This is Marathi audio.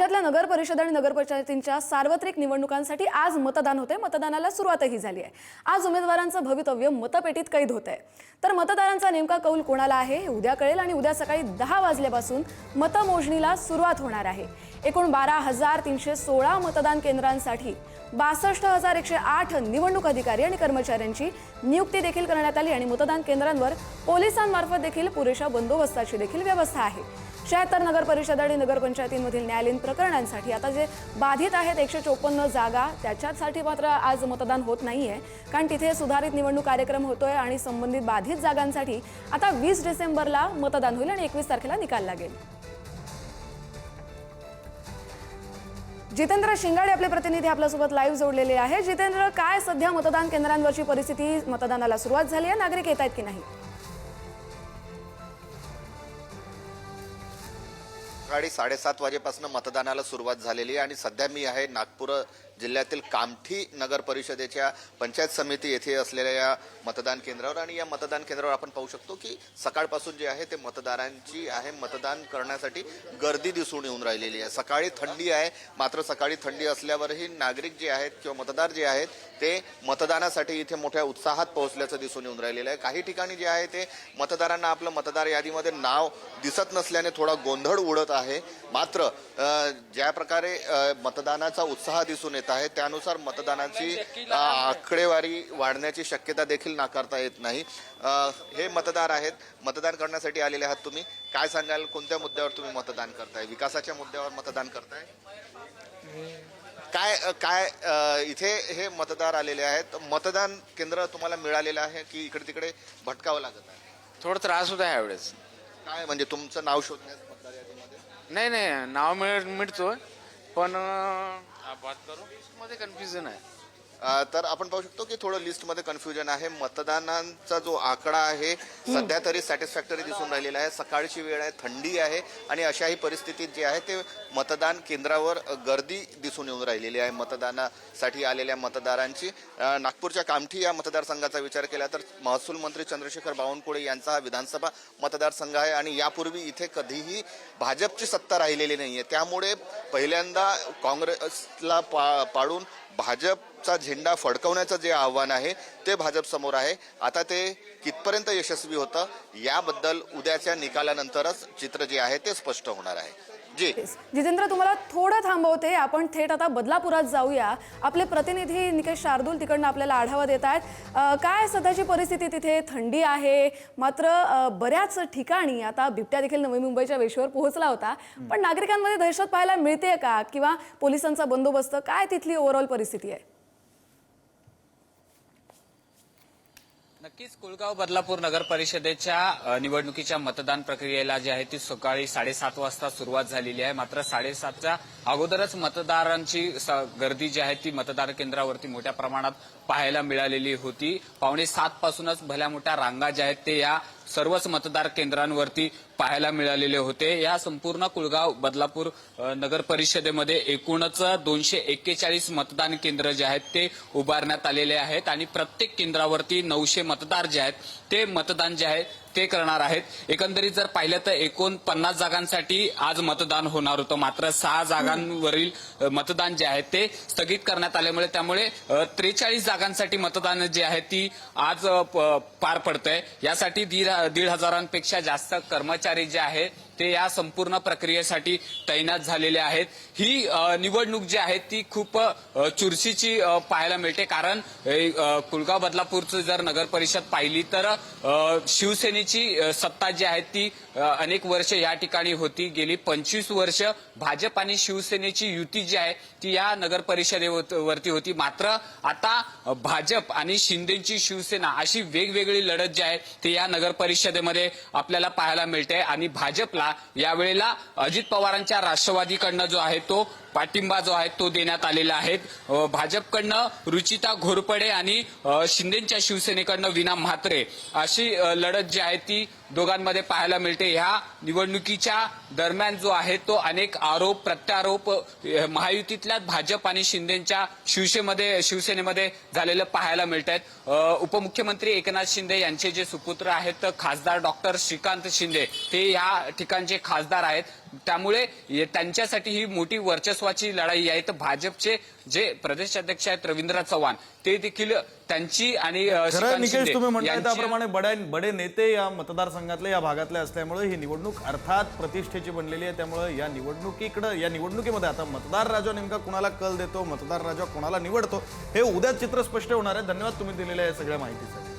राज्यातल्या नगर परिषद आणि नगरपंचायतींच्या सार्वत्रिक निवडणुकांसाठी आज मतदान होते। मतदानाला सुरुवातही झाली आहे। आज उमेदवारांचं भवितव्य मतपेटीत कैद होतंय। तर मतदारांचा नेमका कौल कोणाला आहे हे उद्या कळेल आणि उद्या सकाळी 10 वाजल्यापासून मतमोजणीला सुरुवात होणार आहे। एकूण 12,316 मतदान केंद्रांसाठी 62,108 निवडणूक अधिकारी आणि कर्मचाऱ्यांची नियुक्ती देखील करण्यात आली आणि मतदान केंद्रांवर पोलिसांमार्फत देखील पुरेशा बंदोबस्ताची देखील व्यवस्था आहे। 76 नगर परिषद आणि नगरपंचायतींमधील न्यायालयीन प्रकरणांसाठी आता जे बाधित आहेत 154 जागा त्याच्यासाठी मात्र आज मतदान होत नाहीये, कारण तिथे सुधारित निवडणूक कार्यक्रम होतोय आणि संबंधित बाधित जागांसाठी आता 20 डिसेंबरला मतदान होईल आणि 21 तारखेला निकाल लागेल। जितेंद्र शिंगाडे आपले प्रतिनिधी आपल्यासोबत लाईव्ह जोडलेले आहे। जितेंद्र, काय सध्या मतदान केंद्रांवरची परिस्थिती? मतदानाला सुरुवात झाली आहे, नागरिक येत आहेत की नाही? सकाळी 7:30 वाजेपासून मतदानाला सुरुवात झालेली आहे आणि सध्या मी आहे नागपूर जिल्ह्यातील कामठी नगर परिषदेच्या पंचायत समिती येथे असलेल्या या मतदान केंद्रावर आणि या मतदान केंद्रावर आपण पाहू शकतो की सकाळपासून जे आहे ते मतदारांची आहे मतदान करण्यासाठी गर्दी दिसून येऊन राहिलेली आहे। सकाळी थंडी आहे, मात्र सकाळी थंडी असल्यावरही नागरिक जे आहेत किंवा मतदार जे आहेत ते मतदानासाठी इथे मोठ्या उत्साहात पोहोचल्याचं दिसून येऊन राहिलेलं आहे। काही ठिकाणी जे आहे ते मतदारांना आपलं मतदार यादीमध्ये नाव दिसत नसल्याने थोडा गोंधळ उडत आहे। मात्र ज्या प्रकारे मतदानाचा उत्साह दिसून येत आहे त्यानुसार मतदानाची आकडेवारी वाढण्याची शक्यता देखील नाकारता येत नाही। हे मतदार आहेत, मतदान करण्यासाठी आलेले आहात तुम्ही, काय सांगाल कोणत्या मुद्द्यावर तुम्ही मतदान करताय? विकासाच्या मुद्द्यावर मतदान करताय? काय काय इथे हे मतदार आलेले आहेत, मतदान केंद्र तुम्हाला मिळालेलं आहे की इकडे तिकडे भटकावं लागत आहे? थोडा त्रास होता यावेळेस। काय म्हणजे तुमचं नाव शोधण्यास मतदार यादीमध्ये? नाही नाव मिळतो पण मध्ये कन्फ्युजन आहे। तर आपण पाहू शकतो की थोडं लिस्टमध्ये कन्फ्युजन आहे। मतदानाचा जो आकडा आहे सध्या तरी सॅटिस्फॅक्टरी दिसून राहिलेला आहे। सकाळची वेळ आहे, थंडी आहे आणि अशाही परिस्थितीत जे आहे ते मतदान केंद्रावर गर्दी दिसून येऊन राहिलेली आहे मतदानासाठी आलेल्या मतदारांची। नागपूरच्या कामठी या मतदारसंघाचा विचार केला तर महसूल मंत्री चंद्रशेखर बावनकुळे यांचा हा विधानसभा मतदारसंघ आहे आणि यापूर्वी इथे कधीही भाजपची सत्ता राहिलेली नाहीये। त्यामुळे पहिल्यांदा काँग्रेसला पाडून भाजपचा झेंडा फडकवण्याचं जे आव्हान आहे ते भाजप समोर आहे। आता ते कितपर्यंत यशस्वी होतं याबद्दल उद्याच्या निकालानंतरच चित्र जे आहे ते स्पष्ट होणार आहे। जी जितेंद्र, तुम्हाला थोडं थांबवते, आपण थेट आता बदलापुरात जाऊया। आपले प्रतिनिधी निकेश शार्दूल तिकडनं आपल्याला आढावा देत आहेत। काय सध्याची परिस्थिती तिथे? थंडी आहे, मात्र बऱ्याच ठिकाणी आता बिबट्या देखील नवी मुंबईच्या वेशीवर पोहोचला होता, पण नागरिकांमध्ये दहशत पाहायला मिळते का किंवा पोलिसांचा बंदोबस्त? काय तिथली ओव्हरऑल परिस्थिती आहे? नक्कीच कुळगाव बदलापूर नगर परिषदेच्या निवडणुकीच्या मतदान प्रक्रियेला जी आहे ती सकाळी 7:30 वाजता सुरुवात झालेली आहे। मात्र 7:30च्या अगोदरच मतदारांची गर्दी जी आहे ती मतदार केंद्रावरती मोठ्या प्रमाणात पाहायला मिळालेली होती। 6:45 पासूनच भल्या मोठ्या रांगा ज्या आहेत ते या सर्वच मतदार केंद्रांवरती पाहायला मिळालेले होते। या संपूर्ण कुळगाव बदलापूर नगर परिषदेमध्ये एकूणच 241 मतदान केंद्र जे आहेत ते उभारण्यात आलेले आहेत आणि प्रत्येक केंद्रावरती 900 मतदार जे आहेत ते मतदान जे आहे ते करणार आहेत। एकंदरीत जर पाहिलं तर एकूण 50 जागांसाठी आज मतदान होणार होतं, मात्र 6 जागांवरील मतदान जे आहे ते स्थगित करण्यात आल्यामुळे त्यामुळे 43 जागांसाठी मतदान जे आहे ती आज पार पडतंय। यासाठी 1,500पेक्षा जास्त कर्मचारी जे आहेत ते या संपूर्ण प्रक्रियेसाठी तैनात झालेले आहेत। ही निवडणूक जी आहे ती खूप चुरशीची पाहायला मिळते, कारण कुळगाव बदलापूरचं जर नगर परिषद पाहिली तर शिवसेनेची सत्ता जी आहे ती अनेक वर्ष या ठिकाणी होती। गेली 25 वर्ष भाजप आणि शिवसेनेची युती जी आहे ती या नगर परिषदेवरती होती। मात्र आता भाजप आणि शिंदेची शिवसेना अशी वेगवेगळी लढत जी आहे ती या नगर परिषदेमध्ये आपल्याला पाहायला मिळते आणि भाजपला यावेळेला अजित पवारांच्या राष्ट्रवादीकडनं जो आहे तो पाठिंबा जो आहे तो देण्यात आलेला आहे। भाजपकडनं रुचिता घोरपडे आणि शिंदेच्या शिवसेनेकडनं विना म्हात्रे अशी लढत जी आहे ती दोघांमध्ये पाहायला मिळते। ह्या निवडणुकीच्या दरम्यान जो आहे तो अनेक आरोप प्रत्यारोप महायुतीतल्या भाजप आणि शिंदेच्या शिवसेनेमध्ये झालेलं पाहायला मिळत आहेत। उपमुख्यमंत्री एकनाथ शिंदे यांचे जे सुपुत्र आहेत खासदार डॉक्टर श्रीकांत शिंदे ते या ठिकाणचे खासदार आहेत। त्यामुळे त्यांच्यासाठी ही मोठी वर्चस्वाची लढाई आहे. तर भाजपचे जे प्रदेशाध्यक्ष आहेत रवींद्र चव्हाण ते देखील त्यांची आणि खरं श्रीकांत निकेश, शिंदे तुम्ही म्हणताय यांची- त्याप्रमाणे बडे नेते या मतदारसंघातले या भागातले असल्यामुळे ही निवडणूक अर्थात प्रतिष्ठेची बनलेली आहे. त्यामुळे या निवडणुकीमध्ये आता मतदार राजा नेमका कुणाला कल देतो, मतदार राजा कुणाला निवडतो, हे उद्या चित्र स्पष्ट होणार आहे. धन्यवाद तुम्ही दिलेल्या या सगळ्या माहितीसाठी.